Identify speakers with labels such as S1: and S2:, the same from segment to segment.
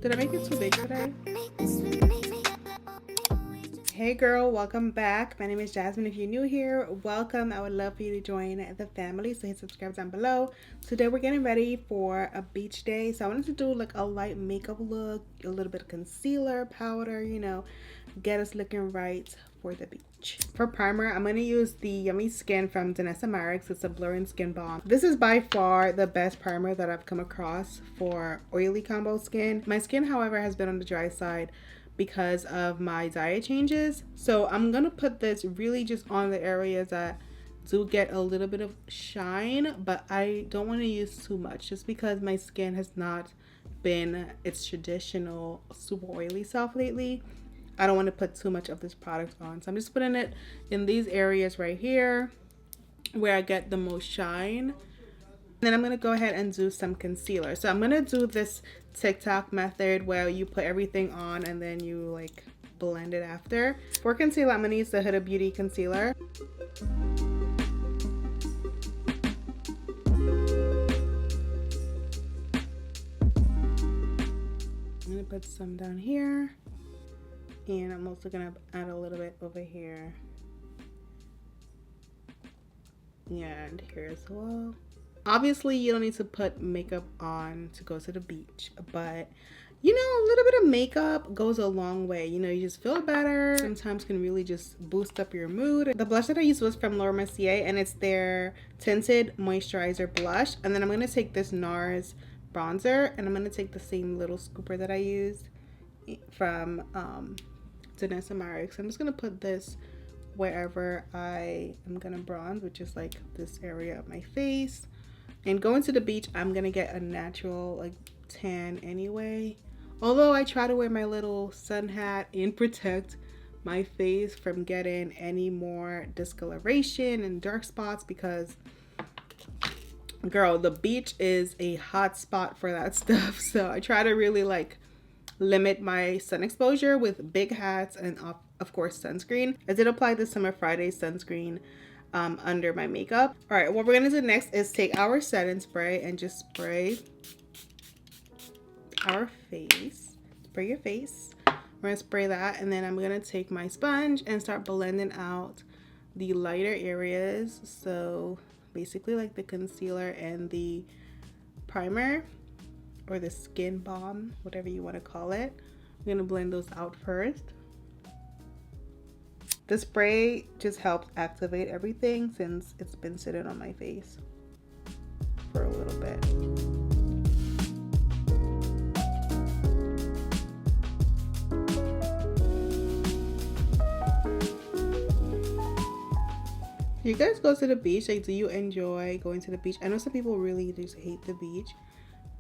S1: Did I make it too big today? Hey girl, welcome back. My name is Jasmine. If you're new here, welcome. I would love for you to join the family, so hit subscribe down below. Today we're getting ready for a beach day, so I wanted to do like a light makeup look, a little bit of concealer, powder, you know, get us looking right for the beach. For primer, I'm going to use the Yummy Skin from ETHNICITY. It's a blurring skin balm. This is by far the best primer that I've come across for oily combo skin. My skin, however, has been on the dry side because of my diet changes, so I'm gonna put this really just on the areas that do get a little bit of shine, but I don't want to use too much just because my skin has not been its traditional super oily self lately. I don't want to put too much of this product on, so I'm just putting it in these areas right here where I get the most shine. Then I'm gonna go ahead and do some concealer. So I'm gonna do this Tik Tok method where you put everything on and then you like blend it after. For concealer, I'm gonna use the Huda Beauty concealer. I'm gonna put some down here, and I'm also gonna add a little bit over here and here as well. Obviously, you don't need to put makeup on to go to the beach, but you know, a little bit of makeup goes a long way. You know, you just feel better. Sometimes can really just boost up your mood. The blush that I used was from Laura Mercier, and it's their Tinted Moisturizer Blush. And then I'm going to take this NARS bronzer, and I'm going to take the same little scooper that I used from ETHNICITY. So I'm just going to put this wherever I am going to bronze, which is like this area of my face. And going to the beach, I'm gonna get a natural like tan anyway. Although I try to wear my little sun hat and protect my face from getting any more discoloration and dark spots, because girl, the beach is a hot spot for that stuff. So I try to really like limit my sun exposure with big hats and of course sunscreen. I did apply the Summer Friday sunscreen under my makeup. All right, what we're gonna do next is take our setting spray and just spray our face. Spray your face. We're gonna spray that, and then I'm gonna take my sponge and start blending out the lighter areas. So basically like the concealer and the primer, or the skin balm, whatever you want to call it. I'm gonna blend those out first. The spray just helps activate everything since it's been sitting on my face for a little bit. You guys go to the beach? Like, do you enjoy going to the beach? I know some people really just hate the beach,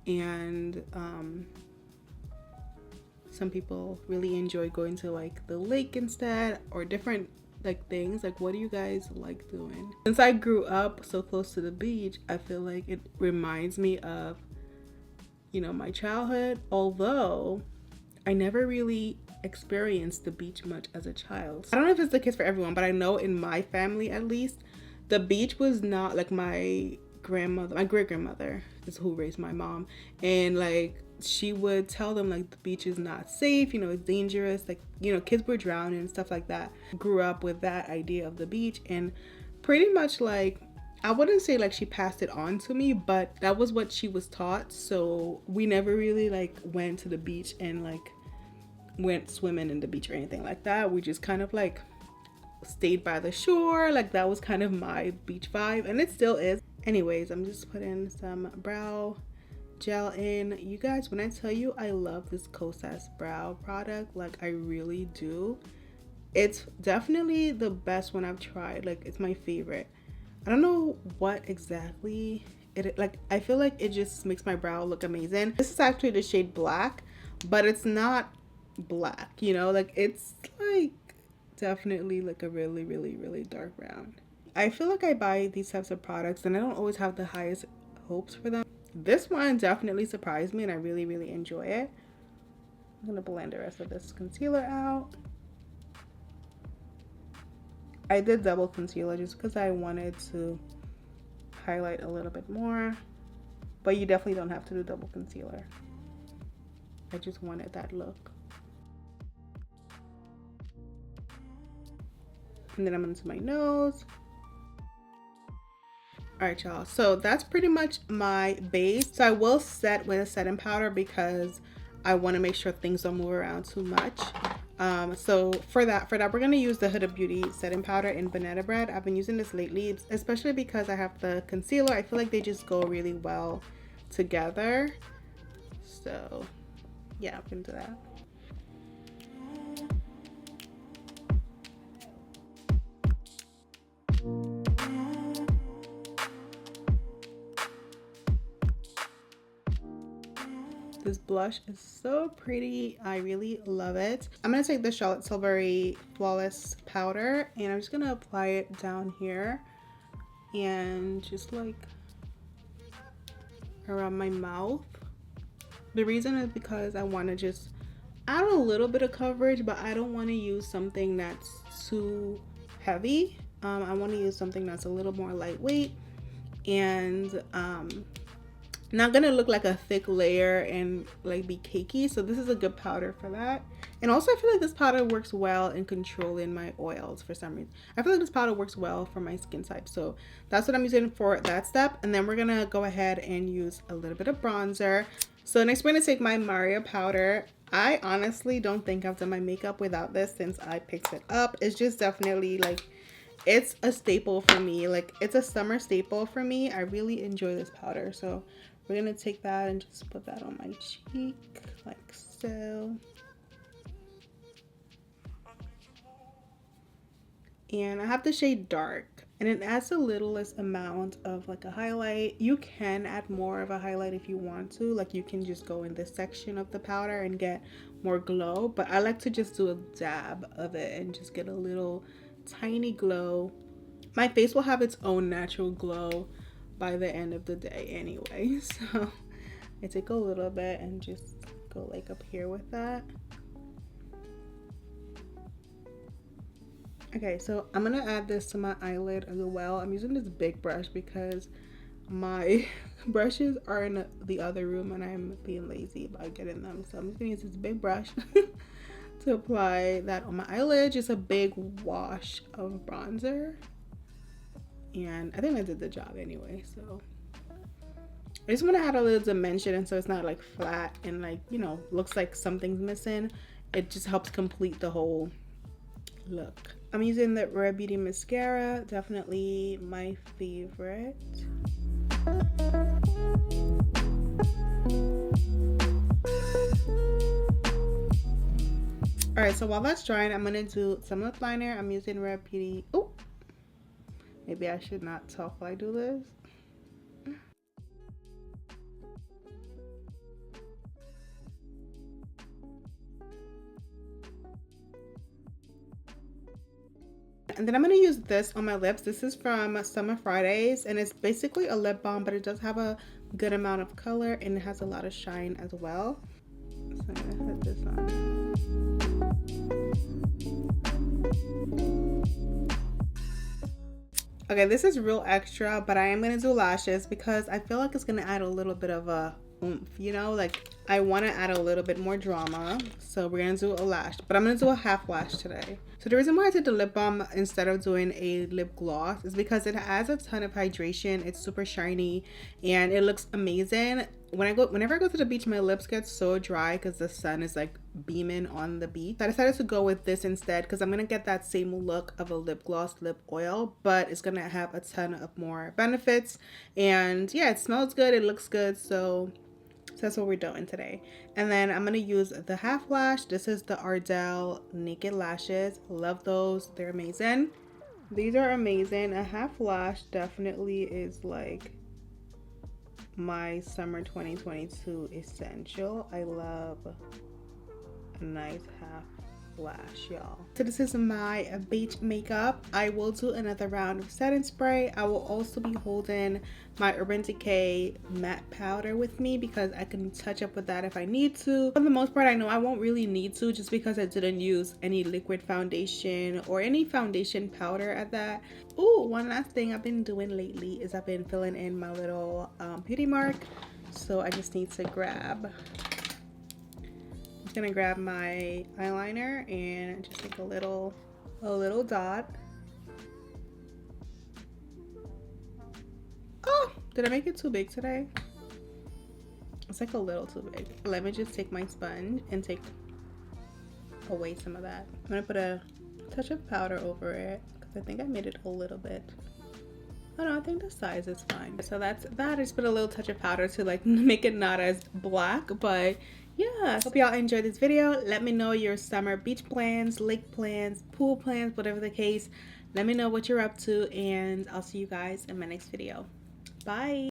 S1: and some people really enjoy going to like the lake instead, or different like things. Like, what do you guys like doing? Since I grew up so close to the beach, I feel like it reminds me of, you know, my childhood, although I never really experienced the beach much as a child. I don't know if it's the case for everyone, but I know in my family at least, the beach was not like my grandmother, my great grandmother is who raised my mom, and like she would tell them like the beach is not safe, you know, it's dangerous, like, you know, kids were drowning and stuff like that. Grew up with that idea of the beach, and pretty much like, I wouldn't say like she passed it on to me, but that was what she was taught. So we never really like went to the beach and like went swimming in the beach or anything like that. We just kind of like stayed by the shore. Like, that was kind of my beach vibe, and it still is. Anyways, I'm just putting some brow gel in. You guys, when I tell you I love this Kosas brow product, like I really do. It's definitely the best one I've tried. Like, it's my favorite. I don't know what exactly it, like, I feel like it just makes my brow look amazing. This is actually the shade Black, but it's not black, you know, like it's like definitely like a really really dark brown. I feel like I buy these types of products and I don't always have the highest hopes for them. This one definitely surprised me and I really enjoy it. I'm gonna blend the rest of this concealer out. I did double concealer just because I wanted to highlight a little bit more, but you definitely don't have to do double concealer. I just wanted that look. And then I'm into my nose. All right, y'all, so that's pretty much my base. So I will set with a setting powder because I want to make sure things don't move around too much. So for that we're gonna use the Huda Beauty setting powder in Banana Bread. I've been using this lately, especially because I have the concealer. I feel like they just go really well together. So yeah, I'm gonna do that. This blush is so pretty. I really love it. I'm gonna take the Charlotte Tilbury Flawless powder and I'm just gonna apply it down here and just like around my mouth. The reason is because I want to just add a little bit of coverage, but I don't want to use something that's too heavy. I want to use something that's a little more lightweight and not gonna look like a thick layer and like be cakey. So this is a good powder for that. And also I feel like this powder works well in controlling my oils for some reason. I feel like this powder works well for my skin type. So that's what I'm using for that step. And then we're gonna go ahead and use a little bit of bronzer. So next we're gonna take my Mario powder. I honestly don't think I've done my makeup without this since I picked it up. It's just definitely like, it's a staple for me. Like it's a summer staple for me. I really enjoy this powder. So we're gonna take that and just put that on my cheek like so. And I have the shade Dark and it adds the littlest amount of like a highlight. You can add more of a highlight if you want to. Like you can just go in this section of the powder and get more glow. But I like to just do a dab of it and just get a little tiny glow. My face will have its own natural glow by the end of the day anyway. So I take a little bit and just go like up here with that. Okay, so I'm gonna add this to my eyelid as well. I'm using this big brush because my brushes are in the other room and I'm being lazy about getting them. So I'm just gonna use this big brush to apply that on my eyelid. Just a big wash of bronzer. And I think I did the job anyway. So I just want to add a little dimension and so it's not like flat and like, you know, looks like something's missing. It just helps complete the whole look. I'm using the Rare Beauty mascara, definitely my favorite. All right, so while that's drying, I'm gonna do some lip liner. I'm using Rare Beauty. Oh, maybe I should not talk while I do this. And then I'm going to use this on my lips. This is from Summer Fridays and it's basically a lip balm, but it does have a good amount of color and it has a lot of shine as well. So I'm going to put this on. Okay, this is real extra, but I am going to do lashes because I feel like it's going to add a little bit of a oomph, you know, like I want to add a little bit more drama. So we're going to do a lash, but I'm going to do a half lash today. So the reason why I did the lip balm instead of doing a lip gloss is because it adds a ton of hydration. It's super shiny and it looks amazing. Whenever I go to the beach, my lips get so dry because the sun is like beaming on the beach. So I decided to go with this instead because I'm going to get that same look of a lip gloss, lip oil, but it's going to have a ton of more benefits. And yeah, it smells good. It looks good. So that's what we're doing today. And then I'm gonna use the half lash. This is the Ardell Naked Lashes. Love those, they're amazing. These are amazing. A half lash definitely is like my summer 2022 essential. I love a nice half lash, y'all. So this is my beach makeup. I will do another round of setting spray. I will also be holding my Urban Decay matte powder with me because I can touch up with that if I need to. For the most part, I know I won't really need to just because I didn't use any liquid foundation or any foundation powder at that. Oh, one last thing I've been doing lately is I've been filling in my little beauty mark. So I just need to grab just gonna grab my eyeliner and just take a little dot. Oh, did I make it too big today? It's like a little too big. Let me just take my sponge and take away some of that. I'm gonna put a touch of powder over it because I think I made it a little bit. Oh no, I think the size is fine. So that's that. I just put a little touch of powder to like make it not as black, but yeah. Hope y'all enjoyed this video. Let me know your summer beach plans, lake plans, pool plans, whatever the case. Let me know what you're up to, and I'll see you guys in my next video. Bye.